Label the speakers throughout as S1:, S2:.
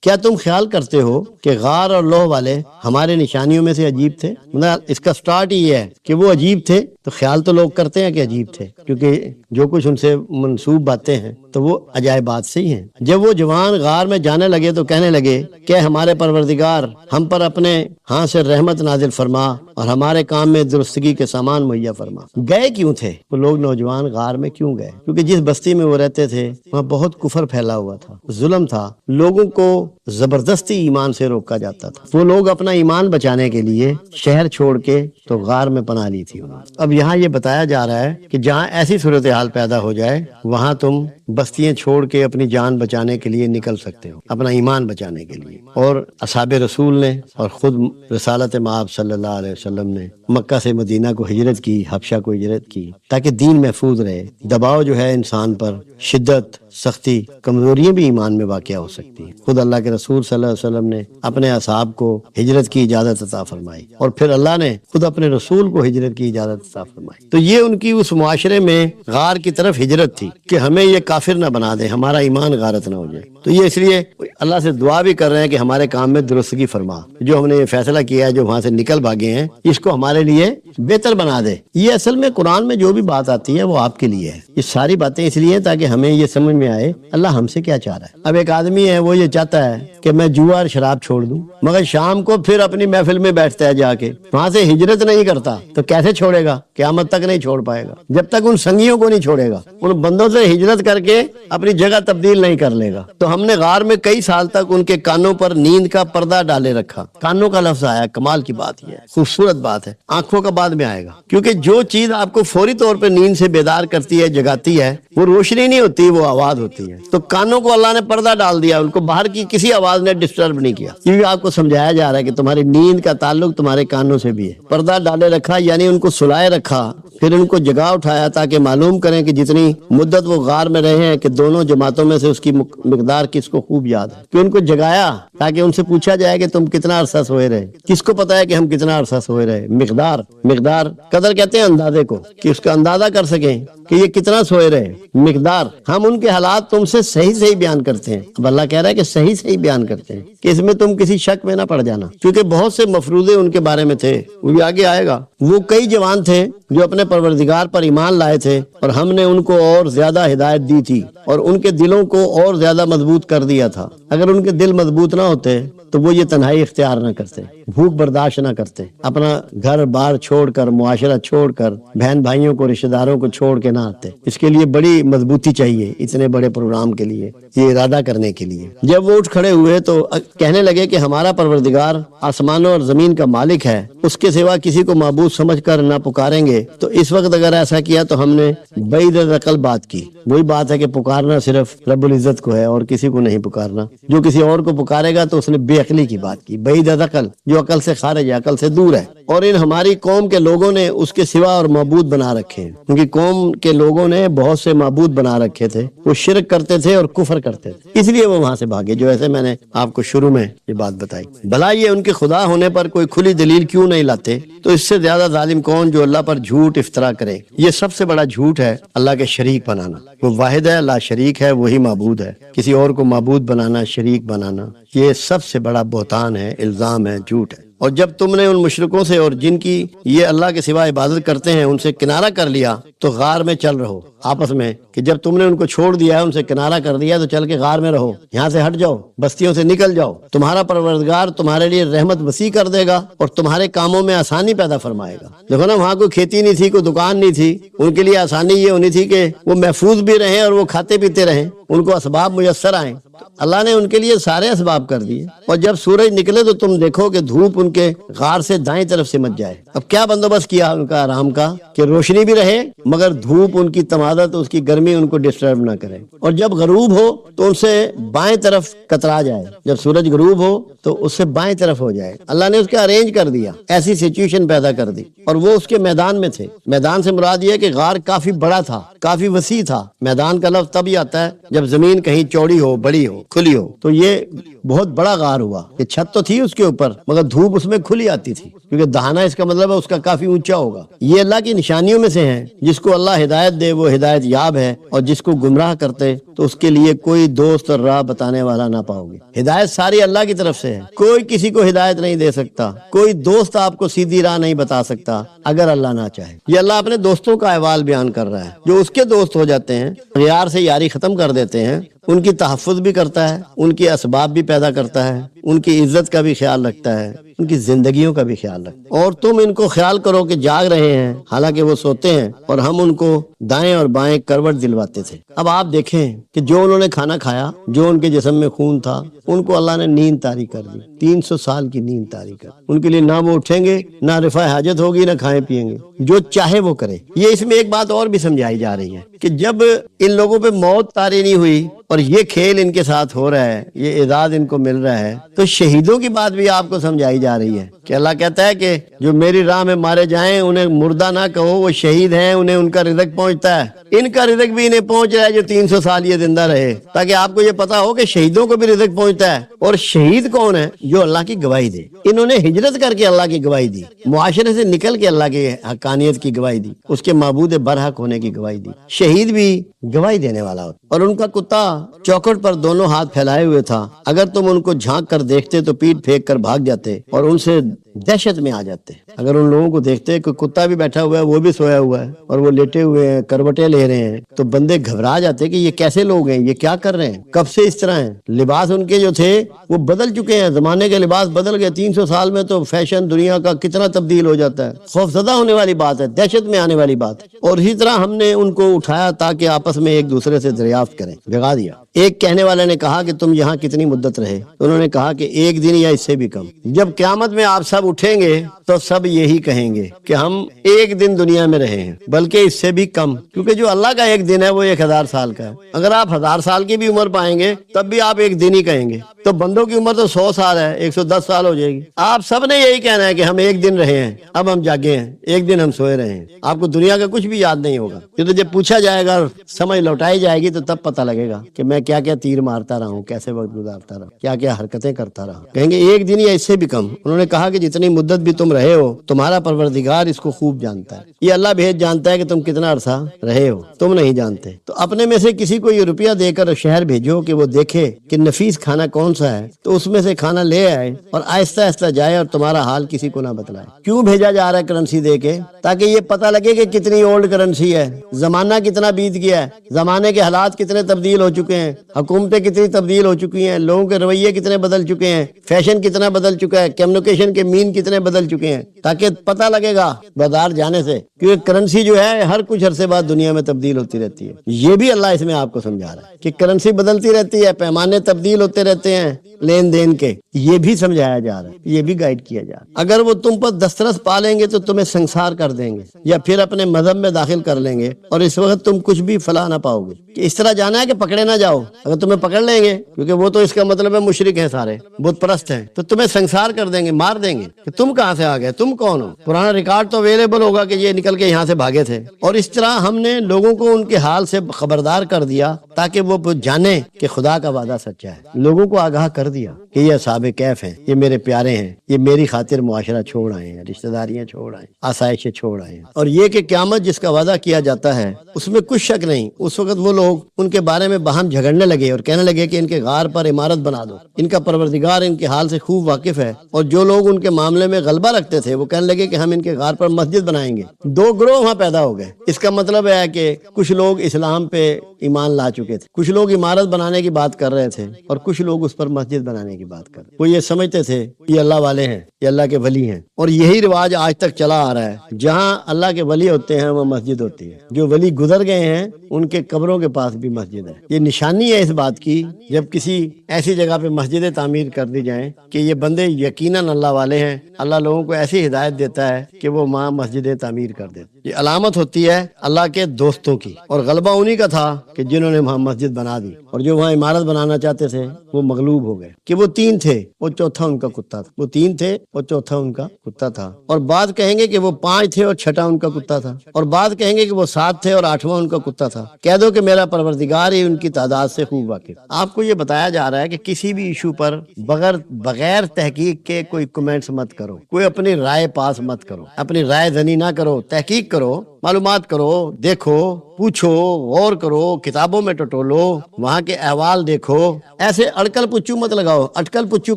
S1: کیا تم خیال کرتے ہو کہ غار اور لوح والے ہمارے نشانیوں میں سے عجیب تھے؟ مطلب اس کا سٹارٹ ہی ہے کہ وہ عجیب تھے، تو خیال تو لوگ کرتے ہیں کہ عجیب تھے، کیونکہ جو کچھ ان سے منسوب باتیں ہیں تو وہ عجائبات سے ہی ہیں۔ جب وہ جوان غار میں جانے لگے تو کہنے لگے کہ ہمارے پروردگار، ہم پر اپنے ہاں سے رحمت نازل فرما اور ہمارے کام میں درستگی کے سامان مہیا فرما۔ گئے کیوں تھے وہ لوگ نوجوان غار میں؟ کیوں گئے؟ کیونکہ جس بستی میں وہ رہتے تھے وہاں بہت کفر پھیلا ہوا تھا، ظلم تھا، لوگوں کو زبردستی ایمان سے روکا جاتا تھا۔ وہ لوگ اپنا ایمان بچانے کے لیے شہر چھوڑ کے تو غار میں پناہ لی تھی انہوں نے۔ اب یہاں یہ بتایا جا رہا ہے کہ جہاں ایسی صورتحال پیدا ہو جائے وہاں تم بستیاں چھوڑ کے اپنی جان بچانے کے لیے نکل سکتے ہو، اپنا ایمان بچانے کے لیے۔ اور اصحاب رسول نے اور خود رسالت مآب صلی اللہ علیہ وسلم نے مکہ سے مدینہ کو ہجرت کی، حبشہ کو ہجرت کی تاکہ دین محفوظ رہے۔ دباؤ جو ہے انسان پر، شدت، سختی، کمزوریاں بھی ایمان میں واقع ہو سکتی ہیں۔ خود اللہ کے رسول صلی اللہ علیہ وسلم نے اپنے اصحاب کو ہجرت کی اجازت عطا فرمائی، اور پھر اللہ نے خود اپنے رسول کو ہجرت کی اجازت عطا فرمائی۔ تو یہ ان کی اس معاشرے میں غار کی طرف ہجرت تھی کہ ہمیں یہ کافر نہ بنا دے، ہمارا ایمان غارت نہ ہو جائے۔ تو یہ اس لیے اللہ سے دعا بھی کر رہے ہیں کہ ہمارے کام میں درستگی فرما، جو ہم نے یہ فیصلہ کیا ہے، جو وہاں سے نکل بھاگے ہیں، اس کو ہمارے لیے بہتر بنا دے۔ یہ اصل میں قرآن میں جو بھی بات آتی ہے وہ آپ کے لیے ہے۔ یہ ساری باتیں اس لیے تاکہ ہمیں یہ سمجھ میں آئے اللہ ہم سے کیا چاہ رہا ہے۔ اب ایک آدمی ہے وہ یہ چاہتا ہے کہ میں جوا اور شراب چھوڑ دوں، مگر شام کو پھر اپنی محفل میں بیٹھتا ہے جا کے، وہاں سے ہجرت نہیں کرتا، تو کیسے چھوڑے گا؟ قیامت تک نہیں چھوڑ پائے گا جب تک ان سنگیوں کو نہیں چھوڑے گا، ان بندوں سے ہجرت کر کے اپنی جگہ تبدیل نہیں کر لے گا۔ تو ہم نے غار میں کئی سال تک ان کے کانوں پر نیند کا پردہ ڈالے رکھا۔ کانوں کا لفظ آیا، کمال کی بات یہ ہے، خوبصورت بات ہے۔ آنکھوں کا بعد میں آئے گا، کیونکہ جو چیز آپ کو فوری طور پہ نیند سے بیدار کرتی ہے، جگاتی ہے، وہ روشنی نہیں ہوتی، وہ آواز ہوتی ہے۔ تو کانوں کو اللہ نے پردہ ڈال دیا، ان کو باہر کی کسی آواز نے ڈسٹرب نہیں کیا، کیونکہ آپ کو سمجھایا جا رہا ہے کہ تمہاری نیند کا تعلق تمہارے کانوں سے بھی ہے۔ پردہ ڈالے رکھا یعنی ان کو سلائے رکھا، پھر ان کو جگا اٹھایا تاکہ معلوم کریں کہ جتنی مدت وہ غار میں رہے ہیں کہ دونوں جماعتوں میں سے اس کی مقدار کس کو خوب یاد ہے، کہ ان کو جگایا تاکہ ان سے پوچھا جائے کہ تم کتنا عرصہ سوئے رہے۔ کس کو پتا ہے کہ ہم کتنا عرصہ سوئے رہے؟ مقدار قدر کہتے ہیں اندازے کو، کہ اس کا اندازہ کر سکیں کہ یہ کتنا سوئے رہے۔ مقدار، ہم ان کے حالات تم سے صحیح بیان کرتے ہیں۔ اب اللہ کہہ رہا ہے کہ صحیح بیان کرتے ہیں، کہ اس میں تم کسی شک میں نہ پڑ جانا، کیونکہ بہت سے مفروضے ان کے بارے میں تھے، وہ بھی آگے آئے گا۔ وہ کئی جوان تھے جو اپنے پروردگار پر ایمان لائے تھے، اور ہم نے ان کو اور زیادہ ہدایت دی تھی اور ان کے دلوں کو اور زیادہ مضبوط کر دیا تھا۔ اگر ان کے دل مضبوط نہ ہوتے تو وہ یہ تنہائی اختیار نہ کرتے، بھوک برداشت نہ کرتے، اپنا گھر بار چھوڑ کر، معاشرہ چھوڑ کر، بہن بھائیوں کو، رشتہ داروں کو چھوڑ کے نہ آتے۔ اس کے لیے بڑی مضبوطی چاہیے، اتنے بڑے پروگرام کے لیے، یہ ارادہ کرنے کے لیے۔ جب وہ اٹھ کھڑے ہوئے تو کہنے لگے کہ ہمارا پروردگار آسمانوں اور زمین کا مالک ہے، اس کے سوا کسی کو معبود سمجھ کر نہ پکاریں گے۔ تو اس وقت اگر ایسا کیا تو ہم نے بعید عقل بات کی۔ وہی بات ہے کہ پکارنا صرف رب العزت کو ہے اور کسی کو نہیں پکارنا۔ جو کسی اور کو پکارے گا تو اس نے بے عقلی کی بات کی، بعید عقل، جو عقل سے خارج ہے، عقل سے دور ہے۔ اور ان ہماری قوم کے لوگوں نے اس کے سوا اور معبود بنا رکھے ہیں، کیونکہ قوم کے لوگوں نے بہت سے معبود بنا رکھے تھے، وہ شرک کرتے تھے اور کفر کرتے تھے، اس لیے وہ وہاں سے بھاگے، جو ایسے میں نے آپ کو شروع میں یہ بات بتائی۔ بھلا یہ ان کے خدا ہونے پر کوئی کھلی دلیل کیوں نہیں لاتے؟ تو اس سے زیادہ ظالم کون جو اللہ پر جھوٹ افطرا کرے۔ یہ سب سے بڑا جھوٹ ہے اللہ کے شریک بنانا۔ وہ واحد ہے، لا شریک ہے، وہی معبود ہے۔ کسی اور کو معبود بنانا، شریک بنانا، یہ سب سے بڑا بہتان ہے، الزام ہے، جھوٹ ہے۔ اور جب تم نے ان مشرکوں سے اور جن کی یہ اللہ کے سوا عبادت کرتے ہیں ان سے کنارہ کر لیا تو غار میں چل رہو آپس میں، کہ جب تم نے ان کو چھوڑ دیا ہے، ان سے کنارہ کر دیا تو چل کے غار میں رہو، یہاں سے ہٹ جاؤ، بستیوں سے نکل جاؤ۔ تمہارا پروردگار تمہارے لیے رحمت وسیع کر دے گا اور تمہارے کاموں میں آسانی پیدا فرمائے گا۔ دیکھو نا، وہاں کوئی کھیتی نہیں تھی، کوئی دکان نہیں تھی، ان کے لیے آسانی یہ ہونی تھی کہ وہ محفوظ بھی رہیں اور وہ کھاتے پیتے رہیں، ان کو اسباب میسر آئیں۔ اللہ نے ان کے لیے سارے اسباب کر دیے، اور جب سورج نکلے تو تم دیکھو کہ دھوپ ان کے غار سے دائیں طرف سمٹ جائے۔ اب کیا بندوبست کیا ان کا آرام کا، کہ روشنی بھی رہے مگر دھوپ ان کی تمادت، اس کی گرمی ان کو ڈسٹرب نہ کرے، اور جب غروب ہو تو ان سے بائیں طرف کترا جائے، جب سورج غروب ہو تو اس سے بائیں طرف ہو جائے۔ اللہ نے اس کا ارینج کر دیا، ایسی سچویشن پیدا کر دی، اور وہ اس کے میدان میں تھے۔ میدان سے مراد یہ ہے کہ غار کافی بڑا تھا، کافی وسیع تھا۔ میدان کا لفظ تب ہی آتا ہے جب زمین کہیں چوڑی ہو، بڑی ہو۔ ہو، کھلی ہو. تو یہ بہت بڑا غار ہوا کہ چھت تو تھی اس کے اوپر مگر دھوپ اس میں کھلی آتی تھی، کیونکہ دہانا اس کا مطلب ہے اس کا کافی اونچا ہوگا. یہ اللہ کی نشانیوں میں سے ہیں. جس کو اللہ ہدایت دے وہ ہدایت یاب ہے، اور جس کو گمراہ کرتے تو اس کے لیے کوئی دوست اور راہ بتانے والا نہ پاؤ گے. ہدایت ساری اللہ کی طرف سے ہے، کوئی کسی کو ہدایت نہیں دے سکتا، کوئی دوست آپ کو سیدھی راہ نہیں بتا سکتا اگر اللہ نہ چاہے. یہ اللہ اپنے دوستوں کا احوال بیان کر رہا ہے جو اس کے دوست ہو جاتے ہیں، غیار سے یاری ختم کر دیتے ہیں، ان کی تحفظ بھی کرتا ہے، ان کے اسباب بھی پیدا کرتا ہے، ان کی عزت کا بھی خیال رکھتا ہے، ان کی زندگیوں کا بھی خیال رکھتا ہے. اور تم ان کو خیال کرو کہ جاگ رہے ہیں حالانکہ وہ سوتے ہیں، اور ہم ان کو دائیں اور بائیں کروٹ دلواتے تھے. اب آپ دیکھیں کہ جو انہوں نے کھانا کھایا، جو ان کے جسم میں خون تھا، ان کو اللہ نے نیند طاری کر دی. 300 سال کی نیند طاری کر دی. ان کے لیے نہ وہ اٹھیں گے، نہ رفع حاجت ہوگی، نہ کھائیں پیئیں گے، جو چاہے وہ کرے. یہ اس میں ایک بات اور بھی سمجھائی جا رہی ہے کہ جب ان لوگوں پہ موت طاری نہیں ہوئی اور یہ کھیل ان کے ساتھ ہو رہا ہے، یہ اعزاز ان کو مل رہا ہے، تو شہیدوں کی بات بھی آپ کو سمجھائی جا رہی ہے کہ اللہ کہتا ہے کہ جو میری راہ میں مارے جائیں انہیں مردہ نہ کہو، وہ شہید ہیں، انہیں ان کا رزق پہنچتا ہے. ان کا رزق بھی انہیں پہنچ رہا ہے جو 300 سال یہ زندہ رہے، تاکہ آپ کو یہ پتا ہو کہ شہیدوں کو بھی رزق پہنچتا ہے. اور شہید کون ہے؟ جو اللہ کی گواہی دے. انہوں نے ہجرت کر کے اللہ کی گواہی دی، معاشرے سے نکل کے اللہ کی حقانیت کی گواہی دی، اس کے معبود برحق ہونے کی گواہی دی. شہید بھی گواہی دینے والا ہوتا. اور ان کا کتا چوکھٹ پر دونوں ہاتھ پھیلائے ہوئے تھا. اگر تم ان کو جھانک کر دیکھتے تو پیٹ پھینک کر بھاگ جاتے اور ان سے دہشت میں آ جاتے. اگر ان لوگوں کو دیکھتے کہ کتا بھی بیٹھا ہوا ہے، وہ بھی سویا ہوا ہے، اور وہ لیٹے ہوئے ہیں، کروٹیں لے رہے ہیں، تو بندے گھبرا جاتے کہ یہ کیسے لوگ ہیں، یہ کیا کر رہے ہیں، کب سے اس طرح ہیں. لباس ان کے جو تھے وہ بدل چکے ہیں، زمانے کے لباس بدل گئے. 300 سال میں تو فیشن دنیا کا کتنا تبدیل ہو جاتا ہے. خوفزدہ ہونے والی بات ہے، دہشت میں آنے والی بات ہے. اور اسی طرح ہم نے ان کو اٹھایا تاکہ آپس میں ایک دوسرے سے دریافت کریں. جگا دیا. ایک کہنے والے نے کہا کہ تم یہاں کتنی مدت رہے؟ انہوں نے کہا کہ 1 دن یا اس سے بھی کم. جب قیامت میں آپ سب اٹھیں گے تو سب یہی کہیں گے کہ ہم 1 دن دنیا میں رہے ہیں، بلکہ اس سے بھی کم، کیونکہ جو اللہ کا 1 دن ہے وہ 1000 سال کا ہے. اگر آپ 1000 سال کی بھی عمر پائیں گے تب بھی آپ 1 دن ہی کہیں گے. تو بندوں کی عمر تو 100 سال ہے، 110 سال ہو جائے گی. آپ سب نے یہی کہنا ہے کہ ہم 1 دن رہے ہیں، اب ہم جاگے ہیں، 1 دن ہم سوئے رہے ہیں. آپ کو دنیا کا کچھ بھی یاد نہیں ہوگا. یہ تو جب پوچھا جائے گا، سمجھ لوٹائی جائے گی، تو تب پتہ لگے گا کہ میں کیا کیا تیر مارتا رہا ہوں، کیسے وقت گزارتا رہا، کیا کیا حرکتیں کرتا رہا. کہیں گے 1 دن یا اس سے بھی کم. انہوں نے کہا کہ جتنی مدت بھی تم رہے ہو تمہارا پروردگار اس کو خوب جانتا ہے. یہ اللہ بھید جانتا ہے کہ تم کتنا عرصہ رہے ہو، تم نہیں جانتے. تو اپنے میں سے کسی کو یہ روپیہ دے کر شہر بھیجو کہ وہ دیکھے کہ نفیس کھانا کون سا ہے، تو اس میں سے کھانا لے آئے اور آہستہ آہستہ جائے اور تمہارا حال کسی کو نہ بتلائے. کیوں بھیجا جا رہا ہے کرنسی دے کے؟ تاکہ یہ پتہ لگے کہ کتنی اولڈ کرنسی ہے، زمانہ کتنا بیت گیا ہے، زمانے کے حالات کتنے تبدیل ہو چکے ہیں، حکومتیں کتنی تبدیل ہو چکی ہیں، لوگوں کے رویے کتنے بدل چکے ہیں، فیشن کتنا بدل چکا ہے، کمیونیکیشن کے مین کتنے بدل چکے ہیں. تاکہ پتہ لگے گا بازار جانے سے، کیونکہ کرنسی جو ہے ہر کچھ عرصے بعد دنیا میں تبدیل ہوتی رہتی ہے. یہ بھی اللہ اس میں آپ کو سمجھا رہا ہے کہ کرنسی بدلتی رہتی ہے، پیمانے تبدیل ہوتے رہتے ہیں لین دین کے. یہ بھی سمجھایا جا رہا ہے، یہ بھی گائیڈ کیا جا رہا ہے. اگر وہ تم پر دسترس پا لیں گے تو تمہیں سنسار کر دیں گے، یا پھر اپنے مذہب میں داخل کر لیں گے، اور اس وقت تم کچھ بھی فلاح نہ پاؤ گے. کہ اس طرح جانا ہے کہ پکڑے نہ جاؤ. اگر تمہیں پکڑ لیں گے، کیونکہ وہ تو اس کا مطلب ہے مشرک ہیں، سارے بت پرست ہیں، تو تمہیں سنسار کر دیں گے، مار دیں گے کہ تم کہاں سے آ گئے، تم کون ہو. پرانا ریکارڈ تو اویلیبل ہوگا کہ یہ نکل کے یہاں سے بھاگے تھے. اور اس طرح ہم نے لوگوں کو ان کے حال سے خبردار کر دیا تاکہ وہ جانیں کہ خدا کا وعدہ سچا ہے. لوگوں کو آگاہ کر دیا کہ یہ اصحاب کہف ہیں، یہ میرے پیارے ہیں، یہ میری خاطر معاشرہ چھوڑ آئے ہیں، رشتہ داریاں چھوڑ آئے ہیں، آسائشیں چھوڑ آئے ہیں. اور یہ کہ قیامت جس کا وعدہ کیا جاتا ہے اس میں کچھ شک نہیں. اس وقت وہ لوگ ان کے بارے میں باہم جھگڑنے لگے اور کہنے لگے کہ ان کے غار پر عمارت بنا دو. ان کا پروردگار ان کے حال سے خوب واقف ہے. اور جو لوگ ان کے معاملے میں غلبہ رکھتے تھے وہ کہنے لگے کہ ہم ان کے غار پر مسجد بنائیں گے. 2 گروہ وہاں پیدا ہو گئے. اس کا مطلب ہے کہ کچھ لوگ اسلام پہ ایمان لا چکے تھے، کچھ لوگ عمارت بنانے کی بات کر رہے تھے، اور کچھ لوگ اس پر مسجد بنانے کی بات کر رہے. وہ یہ سمجھتے تھے یہ اللہ والے ہیں، یہ اللہ کے ولی ہیں. اور یہی رواج آج تک چلا آ رہا ہے. جہاں اللہ کے ولی ہوتے ہیں وہ مسجد ہوتی ہے. جو ولی گزر گئے ہیں ان کے قبروں کے پاس بھی مسجد ہے. یہ نشانی ہے اس بات کی جب کسی ایسی جگہ پہ مسجدیں تعمیر کر دی جائیں کہ یہ بندے یقیناً اللہ والے ہیں. اللہ لوگوں کو ایسی ہدایت دیتا ہے کہ وہ مسجدیں تعمیر کر دیتے. یہ علامت ہوتی ہے اللہ کے دوستوں کی. اور غلبہ انہی کا تھا کہ کہ جنہوں نے وہاں مسجد بنا دی، اور جو وہاں عمارت بنانا چاہتے تھے وہ مغلوب ہو گئے، کہ وہ 3 تھے اور چوتھا ان کا کتا تھا، وہ 3 تھے اور چوتھا ان کا کتا تھا، اور بعض کہیں گے کہ وہ 5 تھے اور چھٹا ان کا کتا تھا، اور بعض کہیں گے کہ وہ 7 تھے اور 8واں ان کا کتا تھا۔ کہہ دو کہ میرا پروردگار ہی ان کی تعداد سے خوب واقف۔ آپ کو یہ بتایا جا رہا ہے کہ کسی بھی ایشو پر بغیر تحقیق کے کوئی کمنٹس مت کرو، کوئی اپنی رائے پاس مت کرو، اپنی رائے زنی نہ کرو، تحقیق کرو، معلومات کرو، دیکھو، پوچھو، غور کرو، کتابوں میں ٹٹولو، وہاں کے احوال دیکھو۔ ایسے اٹکل پچو مت لگاؤ، اٹکل پچو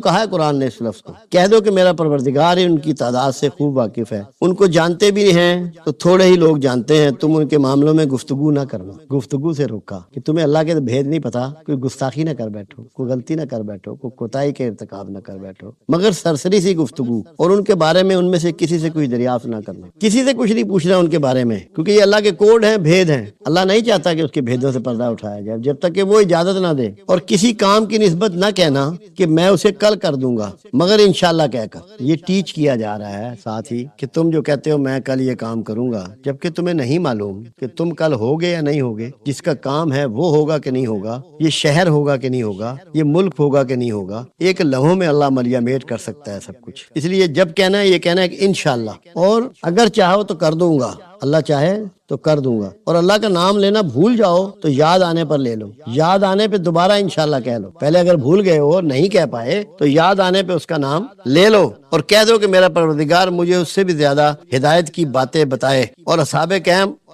S1: کہا ہے قرآن نے اس لفظ کو۔ کہہ دو کہ میرا پروردگار ہی ان کی تعداد سے خوب واقف ہے۔ ان کو جانتے بھی ہیں تو تھوڑے ہی لوگ جانتے ہیں، تم ان کے معاملوں میں گفتگو نہ کرنا، گفتگو سے روکا کہ تمہیں اللہ کے بھید نہیں پتا، کوئی گستاخی نہ کر بیٹھو، کوئی غلطی نہ کر بیٹھو، کوئی کوتاہی کے ارتکاب نہ کر بیٹھو، مگر سرسری سی گفتگو، اور ان کے بارے میں ان میں سے کسی سے کوئی دریافت نہ کرنا، کسی سے کچھ نہیں پوچھنا ان کے بارے میں، کیونکہ یہ اللہ کے کوڈ ہیں، بھید ہیں۔ اللہ نہیں چاہتا کہ اس کے بھیدوں سے پردہ اٹھایا جائے جب تک کہ وہ اجازت نہ دے، اور کسی کام کی نسبت نہ کہنا کہ میں اسے کل کر دوں گا، مگر انشاءاللہ کہہ کر۔ یہ ٹیچ کیا جا رہا ہے ساتھ ہی کہ تم جو کہتے ہو میں کل یہ کام کروں گا، جبکہ تمہیں نہیں معلوم کہ تم کل ہوگے یا نہیں ہوگے، جس کا کام ہے وہ ہوگا کہ نہیں ہوگا، یہ شہر ہوگا کہ نہیں ہوگا، یہ ملک ہوگا کہ نہیں ہوگا۔ ایک لمحوں میں اللہ ملیا میٹ کر سکتا ہے سب کچھ، اس لیے جب کہنا ہے یہ کہنا ہے کہ انشاءاللہ، اور اگر چاہو تو کر دوں گا، اللہ چاہے تو کر دوں گا، اور اللہ کا نام لینا بھول جاؤ تو یاد آنے پر لے لو، یاد آنے پہ دوبارہ انشاءاللہ کہہ لو۔ پہلے اگر بھول گئے ہو نہیں کہہ پائے تو یاد آنے پہ اس کا نام لے لو، اور کہہ دو کہ میرا پروردگار مجھے اس سے بھی زیادہ ہدایت کی باتیں بتائے۔ اور اصحاب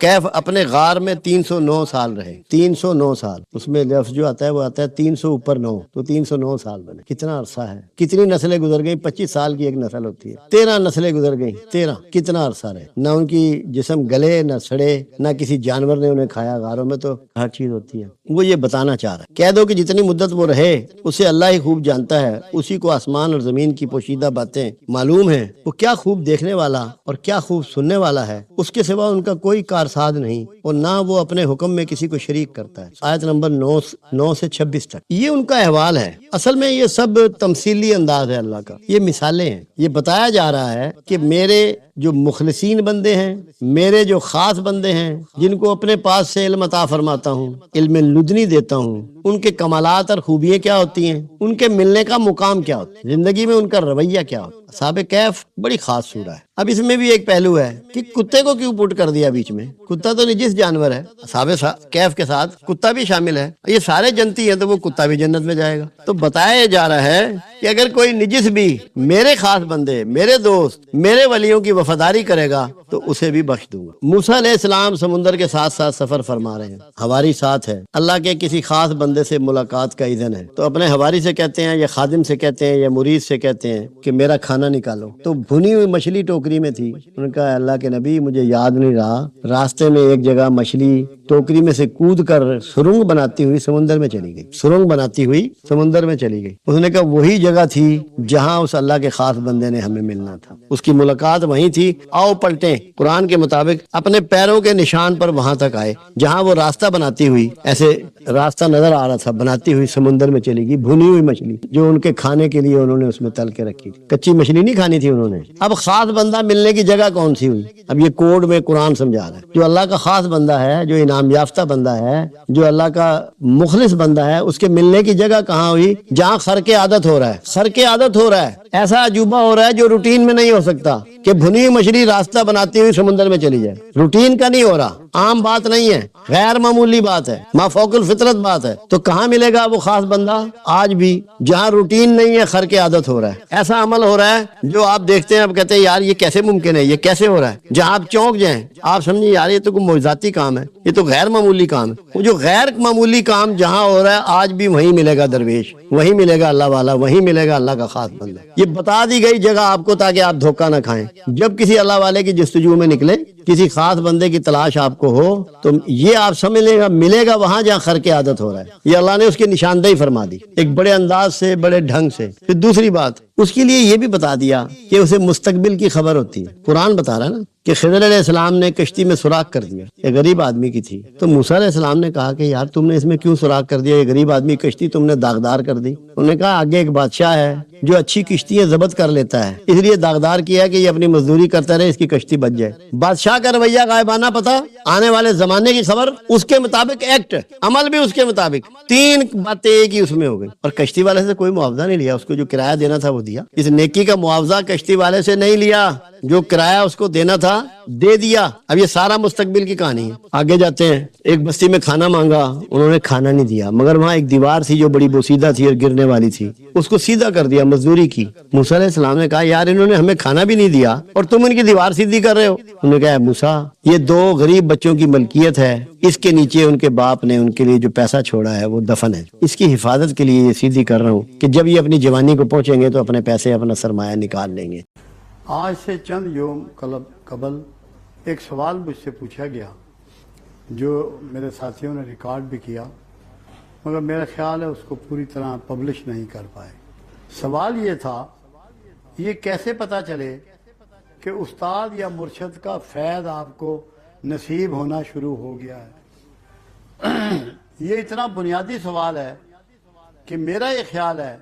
S1: کہف اپنے غار میں 309 سال رہے، 309 سال، اس میں لفظ جو آتا ہے وہ آتا ہے 300 اوپر 9، تو 309 سال بنے۔ کتنا عرصہ ہے، کتنی نسلیں گزر گئیں، 25 سال کی ایک نسل ہوتی ہے، 13 نسلیں گزر گئیں، 13 کتنا عرصہ رہے، نہ ان کی جسم گلے نہ سڑے، نہ کسی جانور نے انہیں کھایا، غاروں میں تو ہر چیز ہوتی ہے۔ وہ یہ بتانا چاہ رہا ہے، کہہ دو کہ جتنی مدت وہ رہے اسے اللہ ہی خوب جانتا ہے، اسی کو آسمان اور زمین کی پوشیدہ باتیں معلوم ہیں، وہ کیا خوب دیکھنے والا اور کیا خوب سننے والا ہے، اس کے سوا ان کا کوئی کارساز نہیں، اور نہ وہ اپنے حکم میں کسی کو شریک کرتا ہے۔ آیت نمبر 9 سے 26 تک یہ ان کا احوال ہے۔ اصل میں یہ سب تمثیلی انداز ہے اللہ کا، یہ مثالیں ہیں، یہ بتایا جا رہا ہے کہ میرے جو مخلصین بندے ہیں، میرے جو خاص بندے ہیں، جن کو اپنے پاس سے علم عطا فرماتا ہوں، علم لدنی دیتا ہوں، ان کے کمالات اور خوبیاں کیا ہوتی ہیں، ان کے ملنے کا مقام کیا ہوتا ہے، زندگی میں ان کا رویہ کیا ہوتا ہے۔ اصحاب کہف بڑی خاص سورہ ہے۔ اب اس میں بھی ایک پہلو ہے کہ کتے کو کیوں پٹ کر دیا بیچ میں، کتا تو نجس جانور ہے، اصحاب کہف کے ساتھ کتا بھی شامل ہے، یہ سارے جنتی ہیں تو وہ کتا بھی جنت میں جائے گا۔ تو بتایا جا رہا ہے کہ اگر کوئی نجس بھی میرے خاص بندے، میرے دوست، میرے ولیوں کی وفاداری کرے گا تو اسے بھی بخش دوں گا۔ موسیٰ علیہ السلام سمندر کے ساتھ ساتھ سفر فرما رہے ہیں، ہواری ساتھ ہے، اللہ کے کسی خاص بندے سے ملاقات کا اذن ہے، تو اپنے ہواری سے کہتے ہیں یا خادم سے کہتے ہیں یا مرید سے کہتے ہیں کہ میرا کھانا نکالو، تو بھنی ہوئی مچھلی ٹوکری میں تھی، انہوں نے کہا اللہ کے نبی مجھے یاد نہیں رہا، راستے میں ایک جگہ مچھلی ٹوکری میں سے کود کر سرنگ بناتی ہوئی سمندر میں چلی گئی، سرنگ بناتی ہوئی سمندر میں چلی گئی۔ اس نے کہا وہی جگہ تھی جہاں اس اللہ کے خاص بندے نے ہمیں ملنا تھا، اس کی ملاقات وہیں تھی، آؤ پلٹیں، قرآن کے مطابق اپنے پیروں کے نشان پر وہاں تک آئے جہاں وہ راستہ بناتی ہوئی، ایسے راستہ نظر آ رہا تھا، بناتی ہوئی سمندر میں چلی گئی، بھنی ہوئی مچھلی جو ان کے کھانے کے لیے انہوں نے اس میں تل کے رکھی تھی، کچی مچھلی نہیں کھانی تھی انہوں نے۔ اب خاص بندہ ملنے کی جگہ کون سی ہوئی، اب یہ کوڈ میں قرآن سمجھا رہا ہے، جو اللہ کا خاص بندہ ہے، جو انعام یافتہ بندہ ہے، جو اللہ کا مخلص بندہ ہے، اس کے ملنے کی جگہ کہاں ہوئی، جہاں خرق عادت ہو رہا ہے، خرق عادت ہو رہا ہے، ایسا عجوبہ ہو رہا ہے جو روٹین میں نہیں ہو سکتا کہ بھنی مچھلی راستہ بناتی ہوئی سمندر میں چلی جائے، روٹین کا نہیں ہو رہا، عام بات نہیں ہے، غیر معمولی بات ہے، مافوق الفطرت بات ہے۔ تو کہاں ملے گا وہ خاص بندہ، آج بھی جہاں روٹین نہیں ہے، خرق عادت ہو رہا ہے، ایسا عمل ہو رہا ہے جو آپ دیکھتے ہیں، آپ کہتے ہیں یار یہ کیسے ممکن ہے، یہ کیسے ہو رہا ہے، جہاں آپ چونک جائیں، آپ سمجھیں یار یہ تو کوئی معجزاتی کام ہے، یہ تو غیر معمولی کام ہے۔ وہ جو غیر معمولی کام جہاں ہو رہا ہے آج بھی وہیں ملے گا درویش، وہیں ملے گا اللہ والا، وہیں ملے گا اللہ کا خاص بندہ۔ یہ بتا دی گئی جگہ آپ کو تاکہ آپ دھوکہ نہ کھائیں۔ جب کسی اللہ والے کی جستجو میں نکلے، کسی خاص بندے کی تلاش آپ کو ہو، تو یہ آپ سمجھ لیں گا ملے گا وہاں جہاں خرق عادت ہو رہا ہے۔ یہ اللہ نے اس کی نشاندہی فرما دی ایک بڑے انداز سے، بڑے ڈھنگ سے۔ پھر دوسری بات، اس کے لیے یہ بھی بتا دیا کہ اسے مستقبل کی خبر ہوتی ہے. قرآن بتا رہا ہے نا کہ خضر علیہ السلام نے کشتی میں سوراخ کر دیا، ایک غریب آدمی کی تھی. تو موسیٰ علیہ السلام نے کہا کہ یار تم نے اس میں کیوں سوراخ کر دیا، یہ غریب آدمی کشتی تم نے داغدار کر دی. انہوں نے کہا آگے ایک بادشاہ ہے جو اچھی کشتیاں ضبط کر لیتا ہے، اس لیے داغدار کیا کہ یہ اپنی مزدوری کرتا رہے، اس کی کشتی بچ جائے. بادشاہ کا رویہ غائبانہ پتہ، آنے والے زمانے کی خبر، اس کے مطابق ایکٹ، عمل بھی اس کے مطابق. تین باتیں ایک ہی اس میں ہو گئی. اور کشتی والے سے کوئی معاوضہ نہیں لیا، اس کو جو کرایہ دینا تھا وہ دیا. اس نیکی کا معاوضہ کشتی والے سے نہیں لیا، جو کرایہ اس کو دینا تھا دے دیا. اب یہ سارا مستقبل کی کہانی ہے. آگے جاتے ہیں. ایک بستی میں کھانا مانگا، انہوں نے کھانا نہیں دیا، مگر وہاں ایک دیوار تھی جو بڑی بوسیدہ تھی اور گرنے والی تھی، اس کو سیدھا کر دیا، مزدوری کی. موسیٰ علیہ السلام نے کہا یار انہوں نے ہمیں کھانا بھی نہیں دیا اور تم ان کی دیوار سیدھی کر رہے ہو. انہوں نے کہا موسیٰ یہ دو غریب بچوں کی ملکیت ہے، اس کے نیچے ان کے باپ نے ان کے لیے جو پیسہ چھوڑا ہے وہ دفن ہے، اس کی حفاظت کے لیے یہ سیدھی کر رہا ہوں کہ جب یہ اپنی جوانی کو پہنچیں گے تو اپنے پیسے اپنا سرمایہ نکال لیں گے.
S2: آج سے چند یوم قبل ایک سوال مجھ سے پوچھا گیا جو میرے ساتھیوں نے ریکارڈ بھی کیا، مگر میرا خیال ہے اس کو پوری طرح پبلش نہیں کر پائے. سوال یہ تھا، یہ کیسے پتا چلے کہ استاد یا مرشد کا فیض آپ کو نصیب ہونا شروع ہو گیا ہے؟ یہ اتنا بنیادی سوال ہے کہ میرا یہ خیال ہے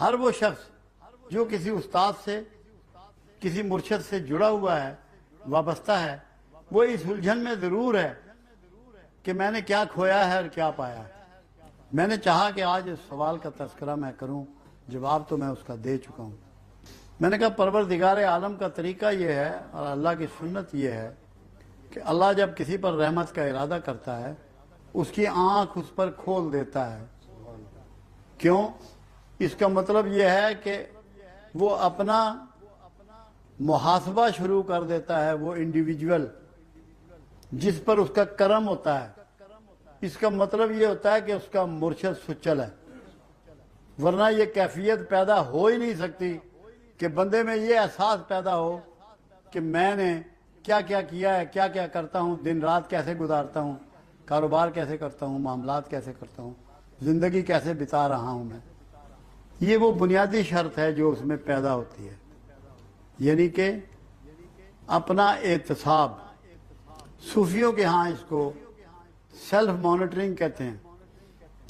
S2: ہر وہ شخص جو کسی استاد سے، کسی مرشد سے جڑا ہوا ہے، وابستہ ہے، وہ اس الجھن میں ضرور ہے کہ میں نے کیا کھویا ہے اور کیا پایا ہے. میں نے چاہا کہ آج اس سوال کا تذکرہ میں کروں، جواب تو میں اس کا دے چکا ہوں. میں نے کہا پروردگار عالم کا طریقہ یہ ہے اور اللہ کی سنت یہ ہے کہ اللہ جب کسی پر رحمت کا ارادہ کرتا ہے اس کی آنکھ اس پر کھول دیتا ہے. کیوں؟ اس کا مطلب یہ ہے کہ وہ اپنا محاسبہ شروع کر دیتا ہے، وہ انڈیویجول جس پر اس کا کرم ہوتا ہے. اس کا مطلب یہ ہوتا ہے کہ اس کا مرشد سچل ہے، ورنہ یہ کیفیت پیدا ہو ہی نہیں سکتی کہ بندے میں یہ احساس پیدا ہو کہ میں نے کیا کیا کیا ہے، کیا کیا کرتا ہوں، دن رات کیسے گزارتا ہوں، کاروبار کیسے کرتا ہوں، معاملات کیسے کرتا ہوں، زندگی کیسے بتا رہا ہوں میں. یہ وہ بنیادی شرط ہے جو اس میں پیدا ہوتی ہے، یعنی کہ اپنا احتساب. صوفیوں کے ہاں اس کو سیلف مانیٹرنگ کہتے ہیں،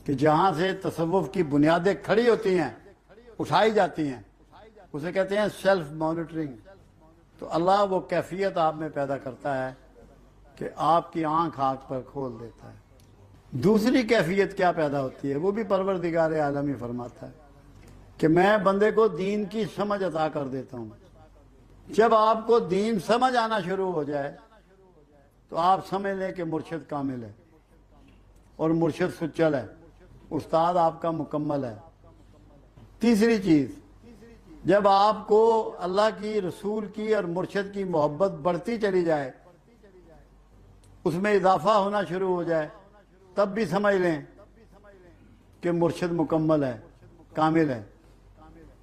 S2: کہ جہاں سے تصوف کی بنیادیں کھڑی ہوتی ہیں، اٹھائی جاتی ہیں، اسے کہتے ہیں سیلف مانیٹرنگ. تو اللہ وہ کیفیت آپ میں پیدا کرتا ہے کہ آپ کی آنکھ پر کھول دیتا ہے. دوسری کیفیت کیا پیدا ہوتی ہے، وہ بھی پروردگار عالم ہی فرماتا ہے کہ میں بندے کو دین کی سمجھ عطا کر دیتا ہوں. جب آپ کو دین سمجھ آنا شروع ہو جائے تو آپ سمجھ لیں کہ مرشد کامل ہے اور مرشد سچل ہے، استاد آپ کا مکمل ہے. تیسری چیز، جب آپ کو اللہ کی، رسول کی اور مرشد کی محبت بڑھتی چلی جائے، اس میں اضافہ ہونا شروع ہو جائے، تب بھی سمجھ لیں کہ مرشد مکمل ہے، کامل ہے.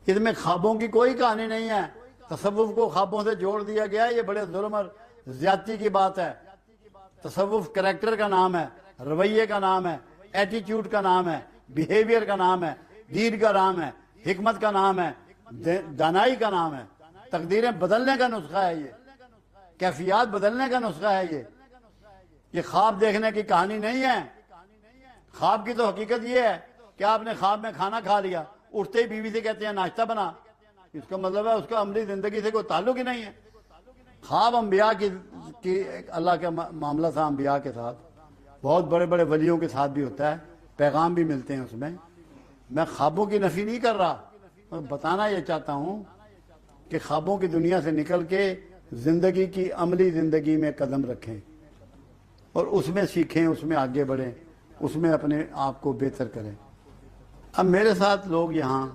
S2: اس میں خوابوں کی کوئی کہانی نہیں ہے. تصوف کو خوابوں سے جوڑ دیا گیا ہے، یہ بڑے ظلم اور زیادتی کی بات ہے. تصوف کریکٹر کا نام ہے، رویے کا نام ہے، ایٹیٹیوڈ کا نام ہے، بیہیویئر کا نام ہے، دین کا نام ہے، حکمت کا نام ہے، دانائی کا نام ہے. تقدیریں بدلنے کا نسخہ ہے، یہ کیفیات بدلنے کا نسخہ ہے. یہ خواب دیکھنے کی کہانی نہیں ہے. خواب کی تو حقیقت یہ ہے کہ آپ نے خواب میں کھانا کھا لیا، اٹھتے ہی بیوی سے کہتے ہیں ناشتہ بنا. اس کا مطلب ہے اس کا عملی زندگی سے کوئی تعلق ہی نہیں ہے. خواب انبیاء کی اللہ کا معاملہ تھا، انبیاء کے ساتھ، بہت بڑے بڑے ولیوں کے ساتھ بھی ہوتا ہے، پیغام بھی ملتے ہیں اس میں. میں خوابوں کی نفی نہیں کر رہا، میں بتانا یہ چاہتا ہوں کہ خوابوں کی دنیا سے نکل کے زندگی کی عملی زندگی میں قدم رکھیں اور اس میں سیکھیں، اس میں آگے بڑھیں، اس میں اپنے آپ کو بہتر کریں. اب میرے ساتھ لوگ یہاں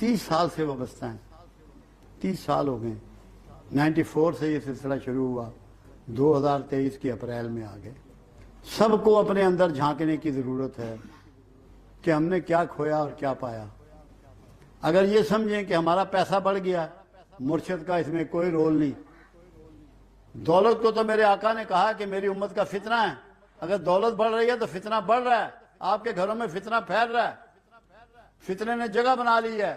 S2: 30 سال سے وابستہ ہیں، 30 سال ہو گئے. 94 سے یہ سلسلہ شروع ہوا، 2023 کی اپریل میں آ گئے. سب کو اپنے اندر جھانکنے کی ضرورت ہے کہ ہم نے کیا کھویا اور کیا پایا. اگر یہ سمجھیں کہ ہمارا پیسہ بڑھ گیا، مرشد کا اس میں کوئی رول نہیں. دولت کو تو میرے آقا نے کہا کہ میری امت کا فتنہ ہے. اگر دولت بڑھ رہی ہے تو فتنہ بڑھ رہا ہے، آپ کے گھروں میں فتنہ پھیل رہا ہے، فتنے نے جگہ بنا لی ہے.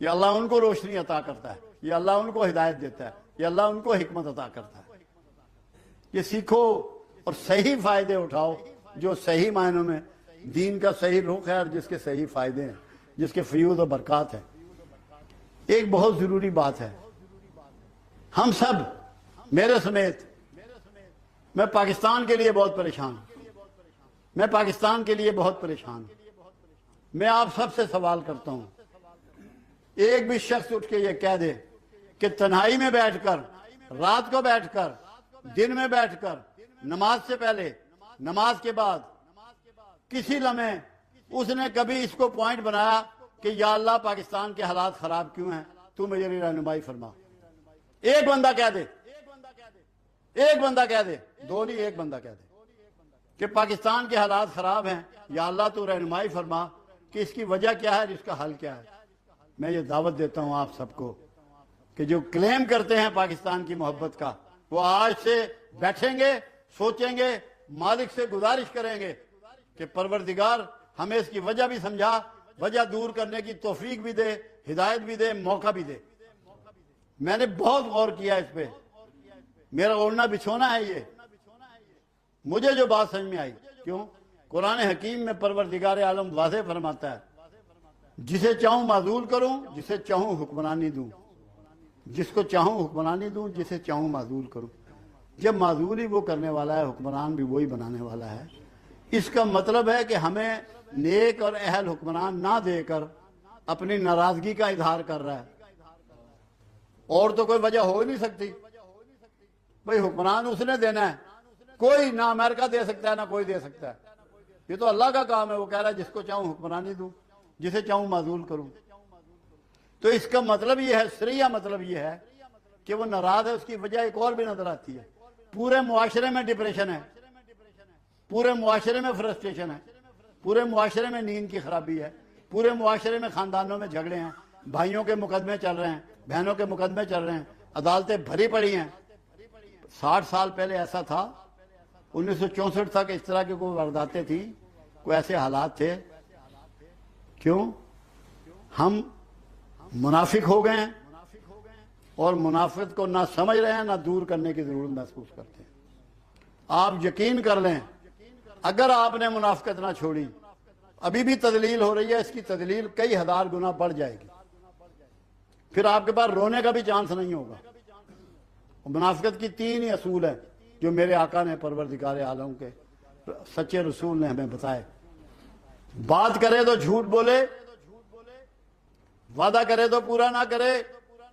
S2: یہ اللہ ان کو روشنی عطا کرتا ہے, یہ اللہ ان کو ہدایت دیتا ہے, یہ اللہ ان کو حکمت عطا کرتا ہے. یہ سیکھو اور صحیح فائدے اٹھاؤ جو صحیح معنوں میں دین کا صحیح رخ ہے اور جس کے صحیح فائدے ہیں, جس کے فیوض و برکات ہیں. ایک بہت ضروری بات ہے, ہم سب میرے سمیت, میں پاکستان کے لیے بہت پریشان ہوں, میں پاکستان کے لیے بہت پریشان ہوں. میں آپ سب سے سوال کرتا ہوں, ایک بھی شخص اٹھ کے یہ کہہ دے کہ تنہائی میں بیٹھ کر, رات کو بیٹھ کر, دن میں بیٹھ کر, نماز سے پہلے, نماز کے بعد, کسی لمحے اس نے کبھی اس کو پوائنٹ بنایا کہ یا اللہ پاکستان کے حالات خراب کیوں ہیں, تو میری رہنمائی فرما. ایک بندہ کہہ دے, ایک بندہ کہہ دے, دو نہیں, ایک بندہ کہہ دے کہ پاکستان کے حالات خراب ہیں, یا اللہ تو رہنمائی فرما کہ اس کی وجہ کیا ہے, اس کا حل کیا ہے. میں یہ دعوت دیتا ہوں آپ سب کو کہ جو کلیم کرتے ہیں پاکستان کی محبت کا, وہ آج سے بیٹھیں گے, سوچیں گے, مالک سے گزارش کریں گے کہ پروردگار ہمیں اس کی وجہ بھی سمجھا, وجہ دور کرنے کی توفیق بھی دے, ہدایت بھی دے, موقع بھی دے. میں نے بہت غور کیا اس پہ, میرا اوڑھنا بچھونا ہے یہ. مجھے جو بات سمجھ میں آئی, کیوں قرآن حکیم میں پروردگار عالم واضح فرماتا ہے, جسے چاہوں معزول کروں, جسے چاہوں حکمرانی دوں, جس کو چاہوں حکمرانی دوں, جسے چاہوں معزول کروں. جب معزول ہی وہ کرنے والا ہے, حکمران بھی وہی بنانے والا ہے. اس کا مطلب ہے کہ ہمیں نیک اور اہل حکمران نہ دے کر اپنی ناراضگی کا اظہار کر رہا ہے. اور تو کوئی وجہ ہو ہی نہیں سکتی. بھئی حکمران اس نے دینا ہے, کوئی نہ امریکہ دے سکتا ہے نہ کوئی دے سکتا ہے. یہ تو اللہ کا کام ہے. وہ کہہ رہا ہے جس کو چاہوں حکمرانی دوں, جسے چاہوں معزول کروں. تو اس کا مطلب یہ ہے, سریہ مطلب یہ ہے کہ وہ ناراض ہے. اس کی وجہ ایک اور بھی نظر آتی ہے, پورے معاشرے میں ڈپریشن ہے, پورے معاشرے میں فرسٹریشن ہے, پورے معاشرے میں نیند کی خرابی ہے, پورے معاشرے میں خاندانوں میں جھگڑے ہیں, بھائیوں کے مقدمے چل رہے ہیں, بہنوں کے مقدمے چل رہے ہیں, عدالتیں بھری پڑی ہیں. 60 سال پہلے ایسا تھا, 1964 تک اس طرح کی کوئی وارداتیں تھیں, کوئی ایسے حالات تھے. کیوں؟ ہم منافق ہو گئے ہیں اور منافق کو نہ سمجھ رہے ہیں, نہ دور کرنے کی ضرورت محسوس کرتے ہیں. آپ یقین کر لیں, اگر آپ نے منافقت نہ چھوڑی, ابھی بھی تدلیل ہو رہی ہے, اس کی تدلیل کئی ہزار گنا بڑھ جائے گی. پھر آپ کے پاس رونے کا بھی چانس نہیں ہوگا. منافقت کی 3 ہی اصول ہیں جو میرے آقا نے, پروردگار عالم کے سچے رسول نے ہمیں بتائے. بات کرے تو جھوٹ بولے, وعدہ کرے تو پورا نہ کرے,